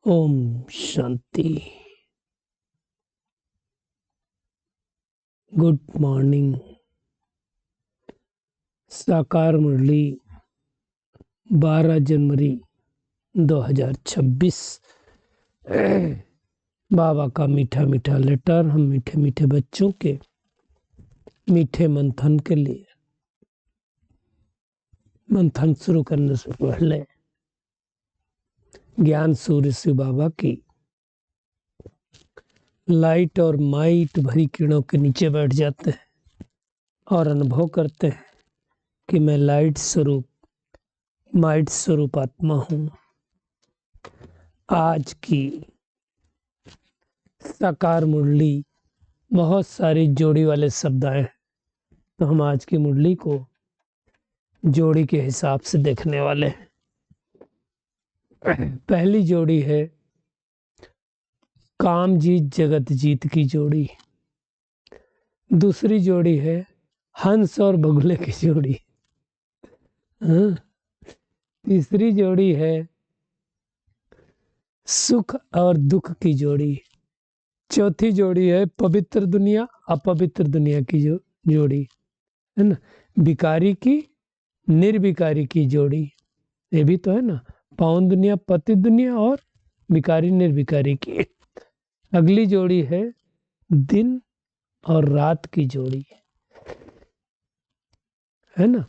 Om Shanti. Good morning. साकार मुरली 12 जनवरी 2026। बाबा का मीठा मीठा लेटर हम मीठे मीठे बच्चों के मीठे मंथन के लिए। मंथन शुरू करने से पहले ज्ञान सूर्य शिव बाबा की लाइट और माइट भरी किरणों के नीचे बैठ जाते हैं और अनुभव करते हैं कि मैं लाइट स्वरूप माइट स्वरूप आत्मा हूं। आज की साकार मुरली बहुत सारी जोड़ी वाले शब्द आए हैं, तो हम आज की मुरली को जोड़ी के हिसाब से देखने वाले हैं। पहली जोड़ी है काम जीत जगत जीत की जोड़ी। दूसरी जोड़ी है हंस और बगुले की जोड़ी। तीसरी जोड़ी है सुख और दुख की जोड़ी। चौथी जोड़ी है पवित्र दुनिया अपवित्र दुनिया की जोड़ी है ना। विकारी की निर्विकारी की जोड़ी, ये भी तो है ना। पावन दुनिया पतित दुनिया और विकारी निर्विकारी की। अगली जोड़ी है दिन और रात की जोड़ी, है ना।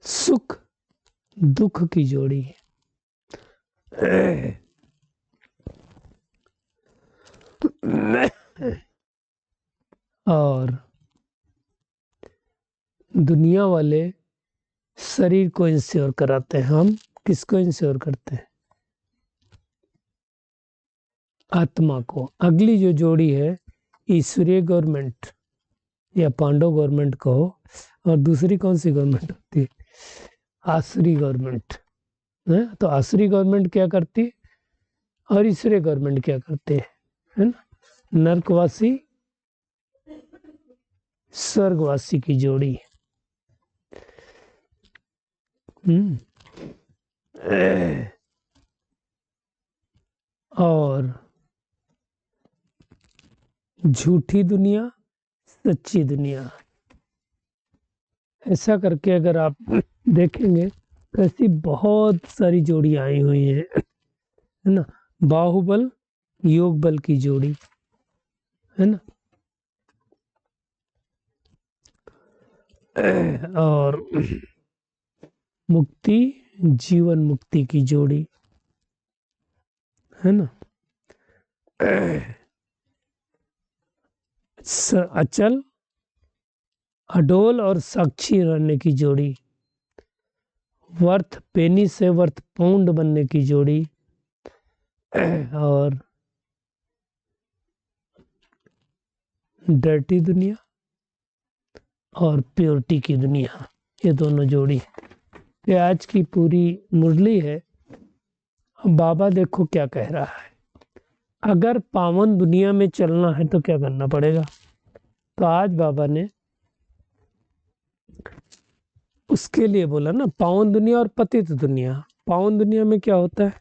सुख दुख की जोड़ी। और दुनिया वाले शरीर को इंश्योर कराते हैं, हम किसको इंश्योर करते हैं? आत्मा को। अगली जो जोड़ी है ईश्वरीय गवर्नमेंट या पांडव गवर्नमेंट कहो, और दूसरी कौन सी गवर्नमेंट होती है? आसुरी गवर्नमेंट है। तो आसुरी गवर्नमेंट क्या करती है और ईश्वरीय गवर्नमेंट क्या करते हैं, है ना। नरकवासी स्वर्गवासी की जोड़ी। और झूठी दुनिया सच्ची दुनिया। ऐसा करके अगर आप देखेंगे तो ऐसी बहुत सारी जोड़ी आई हुई है ना। बाहुबल योग बल की जोड़ी, है ना। और मुक्ति जीवन मुक्ति की जोड़ी, है ना। अचल अडोल और साक्षी रहने की जोड़ी। वर्थ पेनी से वर्थ पाउंड बनने की जोड़ी। और डर्टी दुनिया और प्योरिटी की दुनिया, ये दोनों जोड़ी। ये आज की पूरी मुरली है। बाबा देखो क्या कह रहा है। अगर पावन दुनिया में चलना है तो क्या करना पड़ेगा? तो आज बाबा ने उसके लिए बोला ना, पावन दुनिया और पतित दुनिया। पावन दुनिया में क्या होता है?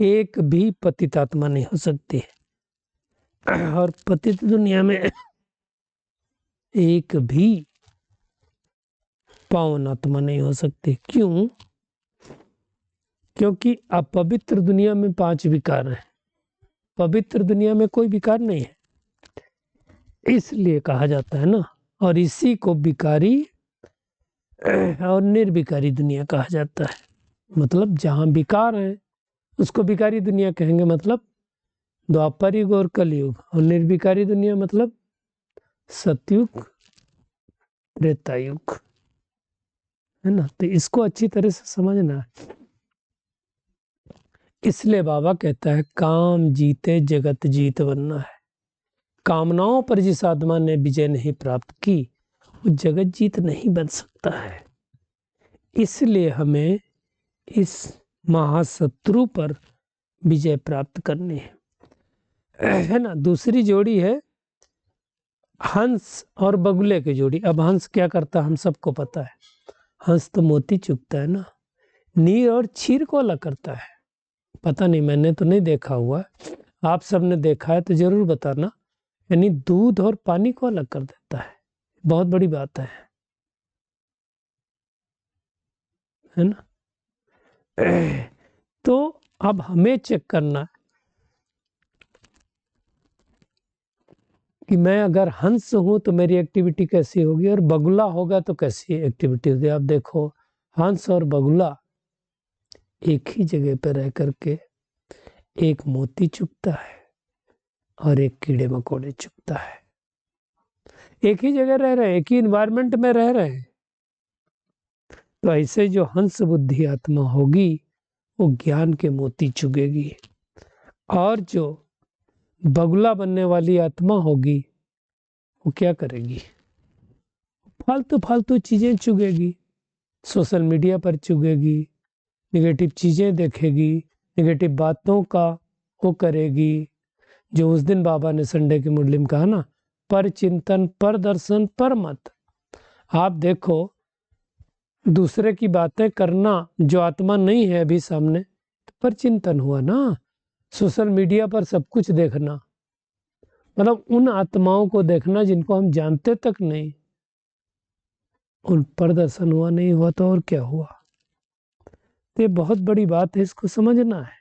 एक भी पतित आत्मा नहीं हो सकती, और पतित दुनिया में एक भी पावन आत्मा नहीं हो सकती। क्यों? क्योंकि अपवित्र दुनिया में 5 विकार हैं, पवित्र दुनिया में कोई विकार नहीं है, इसलिए कहा जाता है ना। और इसी को विकारी और निर्विकारी दुनिया कहा जाता है। मतलब जहां विकार है उसको विकारी दुनिया कहेंगे, मतलब द्वापर युग और कलयुग। और निर्विकारी दुनिया मतलब सतयुग त्रेता युग, है ना। तो इसको अच्छी तरह से समझना है। इसलिए बाबा कहता है काम जीते जगत जीत बनना है। कामनाओं पर जिस आत्मा ने विजय नहीं प्राप्त की वो जगत जीत नहीं बन सकता है। इसलिए हमें इस महाशत्रु पर विजय प्राप्त करनी है ना। दूसरी जोड़ी है हंस और बगुले की जोड़ी। अब हंस क्या करता है हम सबको पता है। हंस तो मोती चुगता है ना। नीर और क्षीर को अलग करता है। पता नहीं, मैंने तो नहीं देखा हुआ है, आप सबने देखा है तो जरूर बताना। यानी दूध और पानी को अलग कर देता है, बहुत बड़ी बात है ना। तो अब हमें चेक करना है कि मैं अगर हंस हूं तो मेरी एक्टिविटी कैसी होगी, और बगुला होगा तो कैसी एक्टिविटी होगी। आप देखो, हंस और बगुला एक ही जगह पर रह करके एक मोती चुगता है और एक कीड़े मकोड़े चुगता है। एक ही जगह रह रहे हैं, एक ही इन्वायरमेंट में रह रहे हैं। तो ऐसे जो हंस बुद्धि आत्मा होगी वो ज्ञान के मोती चुगेगी, और जो बगुला बनने वाली आत्मा होगी वो क्या करेगी, फालतू फालतू चीजें चुगेगी, सोशल मीडिया पर चुगेगी, निगेटिव चीजें देखेगी, निगेटिव बातों का वो करेगी। जो उस दिन बाबा ने संडे की मुरली में कहा ना, पर चिंतन, पर दर्शन, पर मत। आप देखो, दूसरे की बातें करना जो आत्मा नहीं है अभी सामने, तो पर चिंतन हुआ ना। सोशल मीडिया पर सब कुछ देखना मतलब उन आत्माओं को देखना जिनको हम जानते तक नहीं, उन पर दर्शन हुआ, नहीं हुआ तो और क्या हुआ। तो ये बहुत बड़ी बात है, इसको समझना है।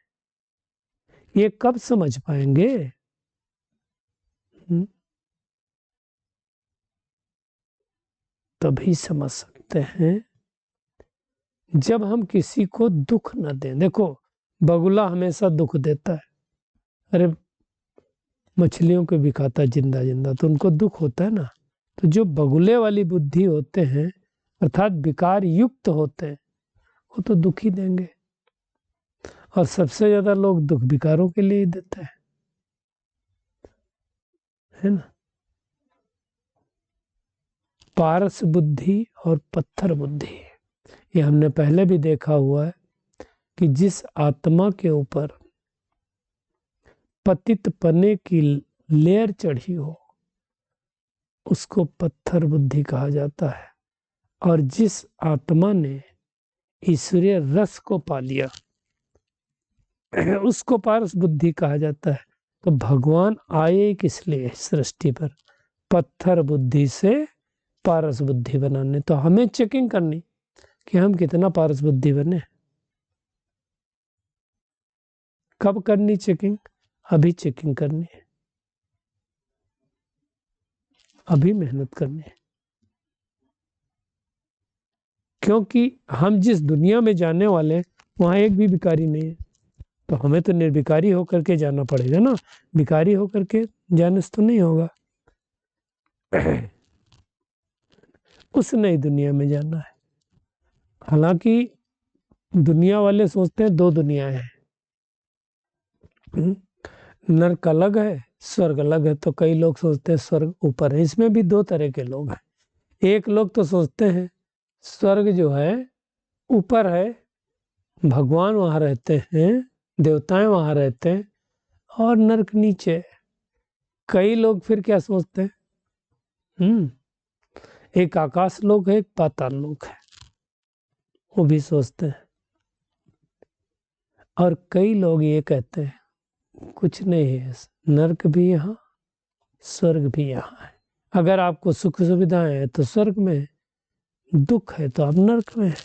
ये कब समझ पाएंगे? तभी समझ सकते हैं जब हम किसी को दुख न दें। देखो, बगुला हमेशा दुख देता है, अरे मछलियों को भी खाता है जिंदा जिंदा, तो उनको दुख होता है ना। तो जो बगुले वाली बुद्धि होते हैं, अर्थात विकार युक्त होते हैं, वो तो दुख ही देंगे। और सबसे ज्यादा लोग दुख विकारों के लिए ही देते हैं, है ना। पारस बुद्धि और पत्थर बुद्धि, ये हमने पहले भी देखा हुआ है कि जिस आत्मा के ऊपर पतित पने की लेयर चढ़ी हो उसको पत्थर बुद्धि कहा जाता है, और जिस आत्मा ने ईश्वरीय रस को पा लिया उसको पारस बुद्धि कहा जाता है। तो भगवान आए किस लिए सृष्टि पर? पत्थर बुद्धि से पारस बुद्धि बनाने। तो हमें चेकिंग करनी कि हम कितना पारस बुद्धि बने। कब करनी चेकिंग? अभी चेकिंग करनी है, अभी मेहनत करनी है। क्योंकि हम जिस दुनिया में जाने वाले हैं वहां एक भी भिखारी नहीं है, तो हमें तो निर्भिकारी होकर के जाना पड़ेगा ना। भिखारी होकर के जाने से तो नहीं होगा। उस नई दुनिया में जाना है। हालांकि दुनिया वाले सोचते हैं दो दुनिया है, नरक अलग है, स्वर्ग अलग है। तो कई लोग सोचते हैं स्वर्ग ऊपर है। इसमें भी दो तरह के लोग हैं। एक लोग तो सोचते हैं स्वर्ग जो है ऊपर है, भगवान वहां रहते हैं, देवताएं वहां रहते हैं, और नरक नीचे। कई लोग फिर क्या सोचते हैं, एक आकाश लोक है, एक पाताल लोक है, वो भी सोचते हैं। और कई लोग ये कहते हैं कुछ नहीं है, नरक भी यहाँ, स्वर्ग भी यहाँ है। अगर आपको सुख सुविधाएं है तो स्वर्ग में है, दुख है तो आप नरक में है।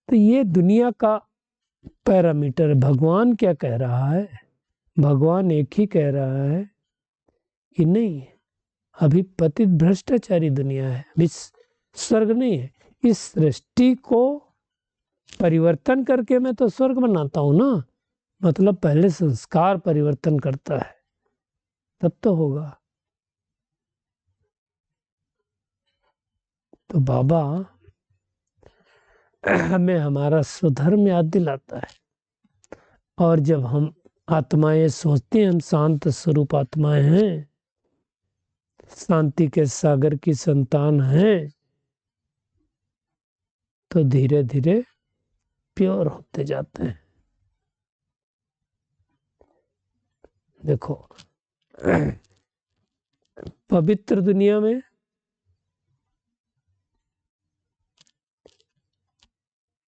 तो ये दुनिया का पैरामीटर। भगवान क्या कह रहा है? भगवान एक ही कह रहा है कि नहीं, अभी पतित भ्रष्टाचारी दुनिया है, अभी स्वर्ग नहीं है। इस सृष्टि को परिवर्तन करके मैं तो स्वर्ग बनाता हूं ना। मतलब पहले संस्कार परिवर्तन करता है तब तो होगा। तो बाबा हमें हमारा स्वधर्म याद दिलाता है। और जब हम आत्माएं सोचते हैं हम शांत स्वरूप आत्माएं हैं, शांति के सागर की संतान हैं, तो धीरे धीरे प्योर होते जाते हैं। देखो, पवित्र दुनिया में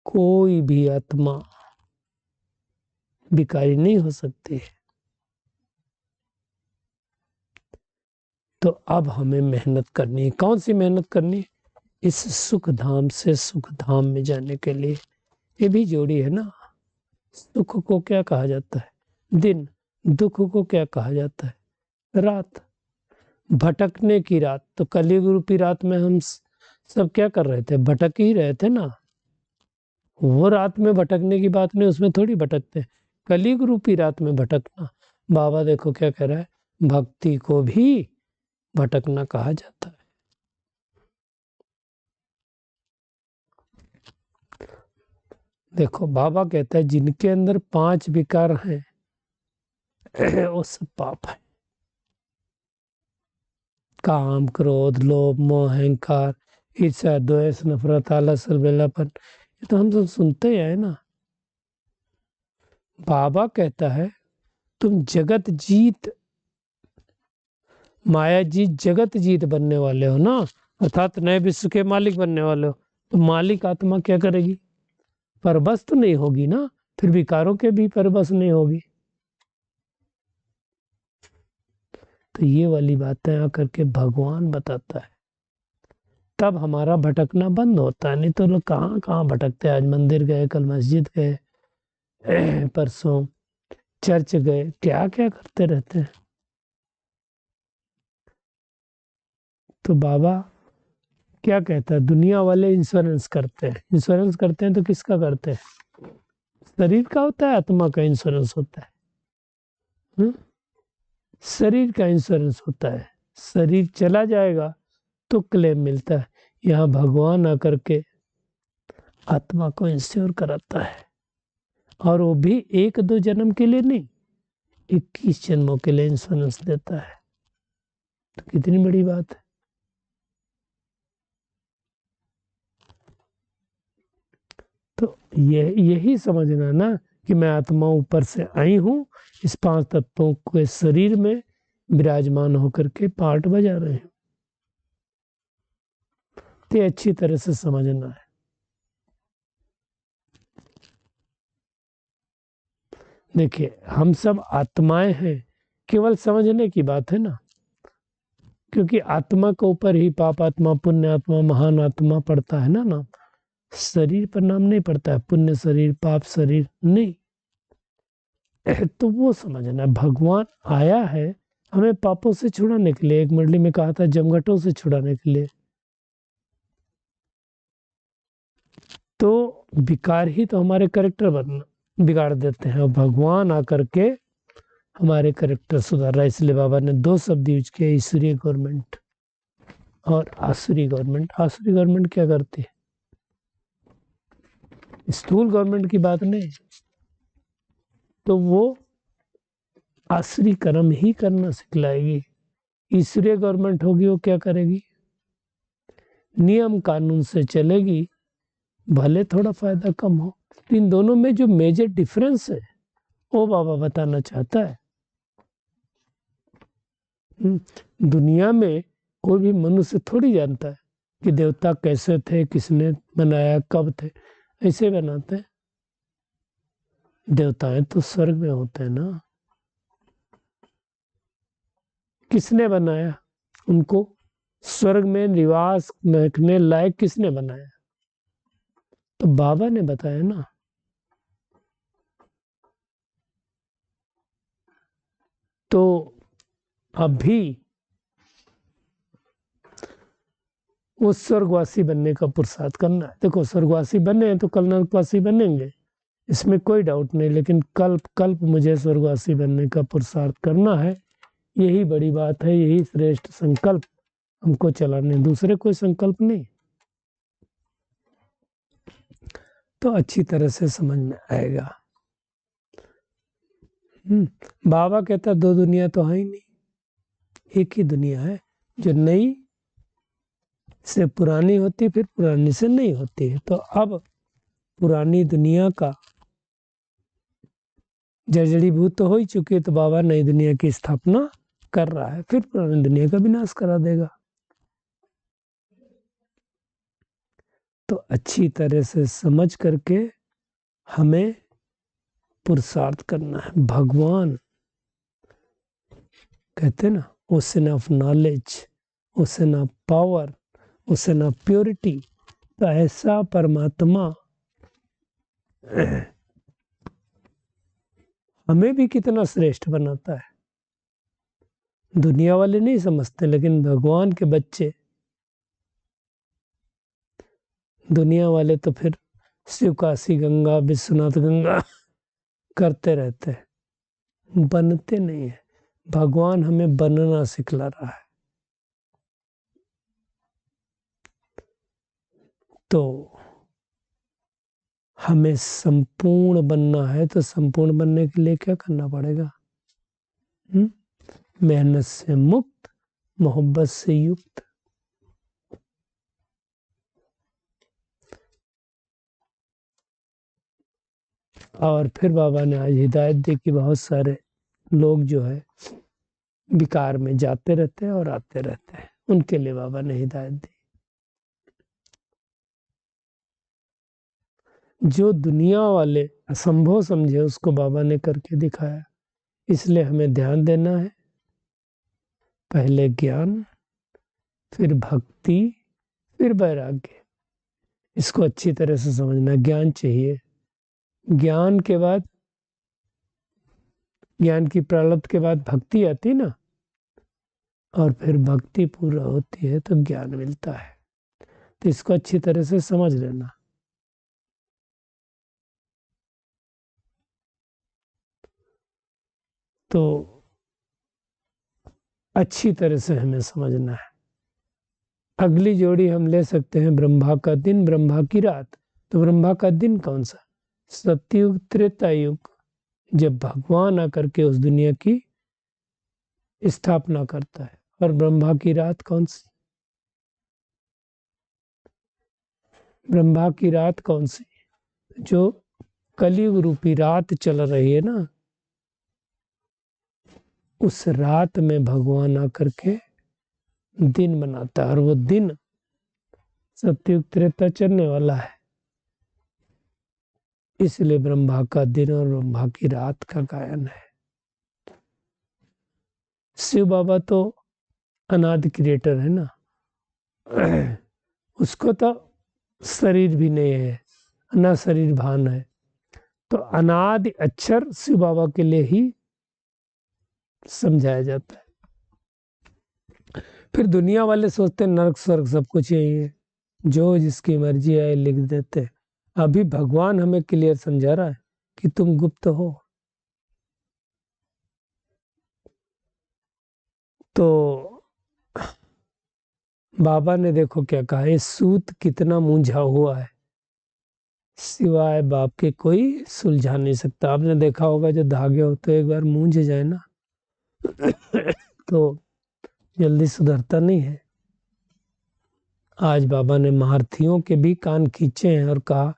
कोई भी आत्मा विकारी नहीं हो सकती है। तो अब हमें मेहनत करनी है। कौन सी मेहनत करनी है? इस सुख धाम से सुख धाम में जाने के लिए। ये भी जोड़ी है ना। सुख को क्या कहा जाता है? दिन। दुख को क्या कहा जाता है? रात। भटकने की रात। तो कलयुग रूपी रात में हम सब क्या कर रहे थे? भटक ही रहे थे ना। वो रात में भटकने की बात नहीं, उसमें थोड़ी भटकते। कलयुग रूपी रात में भटकना। बाबा देखो क्या कह रहा है, भक्ति को भी भटकना कहा जाता है। देखो बाबा कहता है जिनके अंदर 5 विकार हैं वो सब पाप है। काम, क्रोध, लोभ, मोह, अहंकार, ईर्ष्या, द्वेष, नफरत, आलस, अलबेलापन, ये तो हम सब सुनते ही है ना। बाबा कहता है तुम जगत जीत, माया जीत, जगत जीत बनने वाले हो ना, अर्थात नए विश्व के मालिक बनने वाले हो। तो मालिक आत्मा क्या करेगी? परबस तो नहीं होगी ना, फिर विकारों के भी परबस नहीं होगी। तो ये वाली बातें आकर के भगवान बताता है, तब हमारा भटकना बंद होता है। नहीं तो लोग कहाँ कहाँ भटकते हैं। आज मंदिर गए, कल मस्जिद गए, परसों चर्च गए, क्या क्या करते रहते हैं। तो बाबा क्या कहता है, दुनिया वाले इंश्योरेंस करते हैं। इंश्योरेंस करते हैं तो किसका करते हैं? शरीर का होता है, आत्मा का इंश्योरेंस होता है। शरीर का इंश्योरेंस होता है। शरीर चला जाएगा तो क्लेम मिलता है। यहाँ भगवान आकर के आत्मा को इंश्योर कराता है, और वो भी 1-2 जन्म के लिए नहीं, 21 जन्मों के लिए इंश्योरेंस देता है। तो कितनी बड़ी बात है। तो यही समझना ना कि मैं आत्मा ऊपर से आई हूं, इस 5 तत्वों के शरीर में विराजमान होकर के पार्ट बजा रहे हैं। तो अच्छी तरह से समझना है। देखिए हम सब आत्माएं हैं, केवल समझने की बात है ना। क्योंकि आत्मा के ऊपर ही पाप आत्मा, पुण्य आत्मा, महान आत्मा पड़ता है ना नाम। शरीर पर नाम नहीं पड़ता है, पुण्य शरीर, पाप शरीर नहीं। तो वो समझना, भगवान आया है हमें पापों से छुड़ाने के लिए। एक मंडली में कहा था जमघटों से छुड़ाने के लिए। तो विकार ही तो हमारे कैरेक्टर बिगाड़ देते हैं, और भगवान आकर के हमारे कैरेक्टर सुधार रहा है। इसलिए बाबा ने 2 शब्द यूज किए, ईश्वरीय गवर्नमेंट और आसुरी गवर्नमेंट। आसुरी गवर्नमेंट क्या करती है? स्थूल गवर्नमेंट की बात नहीं, तो वो आसुरी कर्म ही करना सिखलाएगी। ईश्वरीय गवर्नमेंट होगी, वो क्या करेगी? नियम कानून से चलेगी, भले थोड़ा फायदा कम हो। इन दोनों में जो मेजर डिफरेंस है वो बाबा बताना चाहता है। दुनिया में कोई भी मनुष्य थोड़ी जानता है कि देवता कैसे थे, किसने बनाया, कब थे। ऐसे बनाते हैं। देवताएं तो स्वर्ग में होते हैं ना। किसने बनाया उनको? स्वर्ग में निवास रखने लायक किसने बनाया? तो बाबा ने बताया ना। तो अभी वो स्वर्गवासी बनने का पुरुषार्थ करना है। देखो स्वर्गवासी बने हैं तो कल नरकवासी बनेंगे, इसमें कोई डाउट नहीं। लेकिन कल्प कल्प मुझे स्वर्गवासी बनने का पुरुषार्थ करना है। यही बड़ी बात है, यही श्रेष्ठ संकल्प हमको चलाने, दूसरे कोई संकल्प नहीं। तो अच्छी तरह से समझ में आएगा। बाबा कहता 2 दुनिया तो है ही नहीं, एक ही दुनिया है, जो नई से पुरानी होती, फिर पुरानी से नई होती है। तो अब पुरानी दुनिया का जड़ीभूत तो हो ही चुकी है, तो बाबा नई दुनिया की स्थापना कर रहा है, फिर पुरानी दुनिया का विनाश करा देगा। तो अच्छी तरह से समझ करके हमें पुरुषार्थ करना है। भगवान कहते ना, ocean of knowledge, ocean of power, ocean of purity. तो ऐसा परमात्मा हमें भी कितना श्रेष्ठ बनाता है। दुनिया वाले नहीं समझते, लेकिन भगवान के बच्चे, दुनिया वाले तो फिर शिव काशी गंगा विश्वनाथ गंगा करते रहते हैं, बनते नहीं है। भगवान हमें बनना सिखला रहा है। तो हमें संपूर्ण बनना है, तो संपूर्ण बनने के लिए क्या करना पड़ेगा? मेहनत से मुक्त, मोहब्बत से युक्त। और फिर बाबा ने आज हिदायत दी कि बहुत सारे लोग जो है विकार में जाते रहते हैं और आते रहते हैं, उनके लिए बाबा ने हिदायत दी। जो दुनिया वाले असंभव समझे उसको बाबा ने करके दिखाया। इसलिए हमें ध्यान देना है, पहले ज्ञान, फिर भक्ति, फिर वैराग्य। इसको अच्छी तरह से समझना। ज्ञान चाहिए, ज्ञान के बाद, ज्ञान की प्रारब्ध के बाद भक्ति आती ना, और फिर भक्ति पूरा होती है तो ज्ञान मिलता है। तो इसको अच्छी तरह से समझ लेना। तो अच्छी तरह से हमें समझना है। अगली जोड़ी हम ले सकते हैं ब्रह्मा का दिन, ब्रह्मा की रात। तो ब्रह्मा का दिन कौन सा? सतयुग, त्रेता युग, जब भगवान आकर के उस दुनिया की स्थापना करता है। और ब्रह्मा की रात कौन सी? ब्रह्मा की रात कौन सी? जो कलयुग रूपी रात चल रही है ना, उस रात में भगवान आकर के दिन बनाता है। और वो दिन सतयुग त्रेता चलने वाला है। इसलिए ब्रह्मा का दिन और ब्रह्मा की रात का गायन है। शिव बाबा तो अनादि क्रिएटर है ना, उसको तो शरीर भी नहीं है, ना शरीर भान है। तो अनादि अक्षर शिव बाबा के लिए ही समझाया जाता है। फिर दुनिया वाले सोचते हैं नरक स्वर्ग सब कुछ यही है, जो जिसकी मर्जी है लिख देते। अभी भगवान हमें क्लियर समझा रहा है कि तुम गुप्त हो। तो बाबा ने देखो क्या कहा, ये सूत कितना मूंझा हुआ है, सिवाय बाप के कोई सुलझा नहीं सकता। आपने देखा होगा जो धागे होते एक बार मूंझ जाए ना तो जल्दी सुधरता नहीं है। आज बाबा ने महारथियों के भी कान खींचे हैं और कहा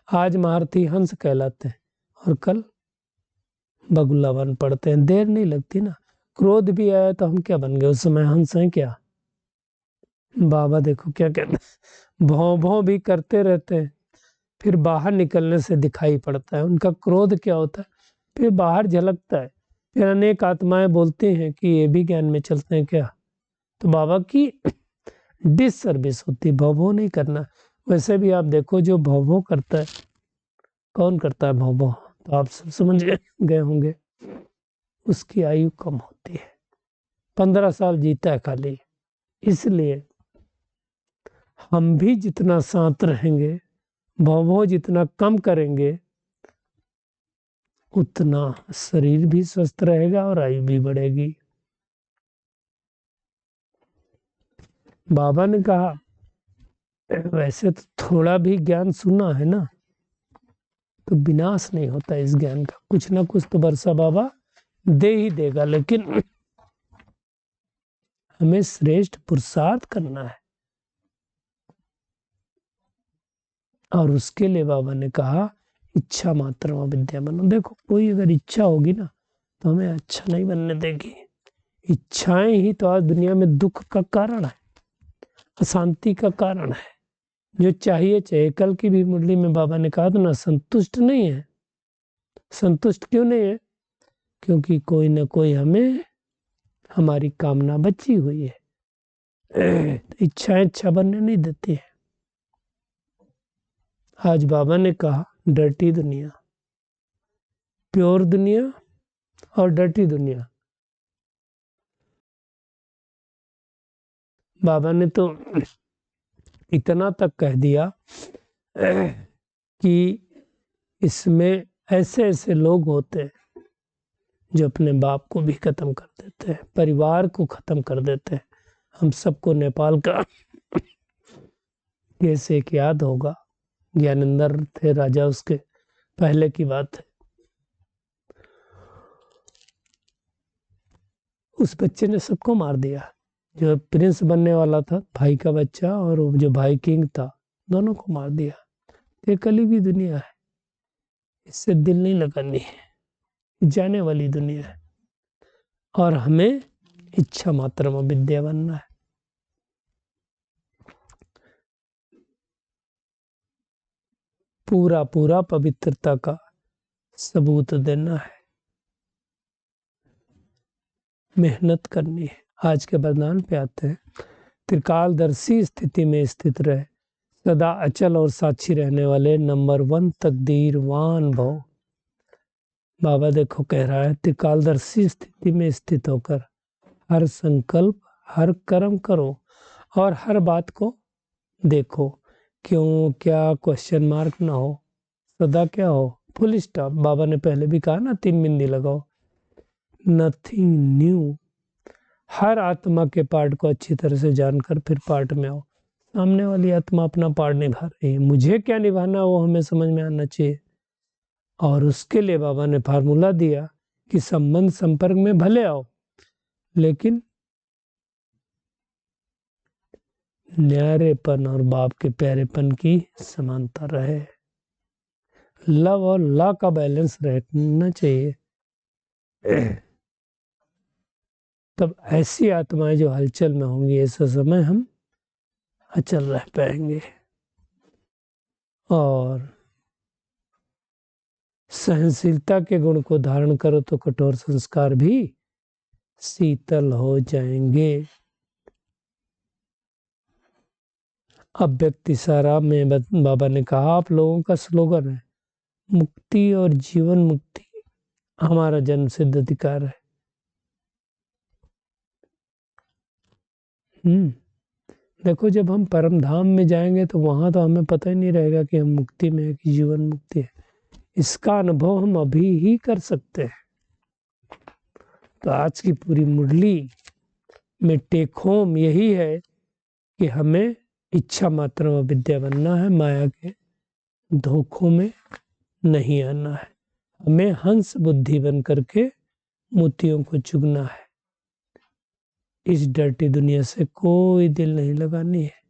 आज महारथी हंस कहलाते हैं और कल बगुला बन पड़ते हैं। देर नहीं लगती ना। क्रोध भी आया तो हम क्या बन गए उस समय? हंस हैं क्या? बाबा देखो क्या कहते हैं, भौं भौं भी करते रहते हैं, फिर बाहर निकलने से दिखाई पड़ता है उनका क्रोध क्या होता है, फिर बाहर झलकता है। फिर अनेक आत्माएं बोलती हैं कि ये भी ज्ञान में चलते हैं क्या? तो बाबा की डिस सर्विस होती, भवभव नहीं करना। वैसे भी आप देखो जो भवभव करता है, कौन करता है भवभव? तो आप सब समझ गए होंगे, उसकी आयु कम होती है, 15 साल जीता है खाली। इसलिए हम भी जितना शांत रहेंगे, भवभव जितना कम करेंगे, उतना शरीर भी स्वस्थ रहेगा और आयु भी बढ़ेगी। बाबा ने कहा वैसे तो थोड़ा भी ज्ञान सुना है ना, तो विनाश नहीं होता इस ज्ञान का, कुछ ना कुछ तो वर्षा बाबा दे ही देगा। लेकिन हमें श्रेष्ठ पुरुषार्थ करना है, और उसके लिए बाबा ने कहा इच्छा मात्र विद्या बनो। देखो कोई अगर इच्छा होगी ना तो हमें अच्छा नहीं बनने देगी। इच्छाएं ही तो आज दुनिया में दुख का कारण है, अशांति का कारण है। जो चाहिए चाहिए, कल की भी मुरली में बाबा ने कहा था ना, संतुष्ट नहीं है, संतुष्ट क्यों नहीं है? क्योंकि कोई ना कोई हमें हमारी कामना बची हुई है। इच्छाएं इच्छा बनने नहीं देती है। आज बाबा ने कहा डर्टी दुनिया, प्योर दुनिया और डर्टी दुनिया। बाबा ने तो इतना तक कह दिया कि इसमें ऐसे ऐसे लोग होते हैं जो अपने बाप को भी खत्म कर देते हैं, परिवार को खत्म कर देते हैं। हम सबको नेपाल का केस एक याद होगा, ज्ञानेंद्र थे राजा, उसके पहले की बात है। उस बच्चे ने सबको मार दिया, जो प्रिंस बनने वाला था, भाई का बच्चा, और जो भाई किंग था, दोनों को मार दिया। ये कली की दुनिया है, इससे दिल नहीं लगानी है, जाने वाली दुनिया है। और हमें इच्छा मात्र में विद्या बनना है। पूरा पूरा पवित्रता का सबूत देना है, मेहनत करनी है। आज के वरदान पे आते हैं। त्रिकालदर्शी स्थिति में स्थित रहे, सदा अचल और साक्षी रहने वाले नंबर 1 तकदीरवान भव। बाबा देखो कह रहा है, त्रिकालदर्शी स्थिति में स्थित होकर हर संकल्प, हर कर्म करो और हर बात को देखो। क्यों, क्या, क्वेश्चन मार्क ना हो, सदा क्या हो, फुल स्टॉप। बाबा ने पहले भी कहा ना, 3 बिंदी लगाओ। Nothing new. हर आत्मा के पार्ट को अच्छी तरह से जानकर फिर पार्ट में आओ। सामने वाली आत्मा अपना पार्ट निभा रही है, मुझे क्या निभाना वो हमें समझ में आना चाहिए। और उसके लिए बाबा ने फार्मूला दिया कि संबंध संपर्क में भले आओ, लेकिन न्यारेपन और बाप के प्यारेपन की समानता रहे। लव और लॉ का बैलेंस रहना चाहिए। तब ऐसी आत्माएं जो हलचल में होंगी, ऐसा समय हम अचल रह पाएंगे। और सहनशीलता के गुण को धारण करो तो कठोर संस्कार भी शीतल हो जाएंगे। अब व्यक्ति सारा में बाबा ने कहा, आप लोगों का स्लोगन है मुक्ति और जीवन मुक्ति हमारा जन्म सिद्ध अधिकार है। देखो, जब हम परम धाम में जाएंगे तो वहां तो हमें पता ही नहीं रहेगा कि हम मुक्ति में है कि जीवन मुक्ति है। इसका अनुभव हम अभी ही कर सकते हैं। तो आज की पूरी मुरली में टेक होम यही है कि हमें इच्छा मात्र में विद्या बनना है, माया के धोखों में नहीं आना है। हमें हंस बुद्धि बन करके मोतियों को चुगना है। इस डर्टी दुनिया से कोई दिल नहीं लगानी है।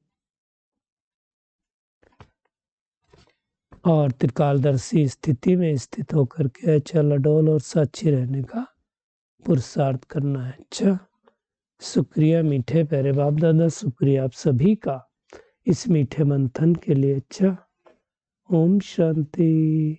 और त्रिकालदर्शी स्थिति में स्थित होकर के अचल अडोल और साक्षी रहने का पुरुषार्थ करना है। अच्छा, शुक्रिया मीठे प्यारे बाप दादा, शुक्रिया आप सभी का इस मीठे मंथन के लिए। अच्छा, ओम शांति।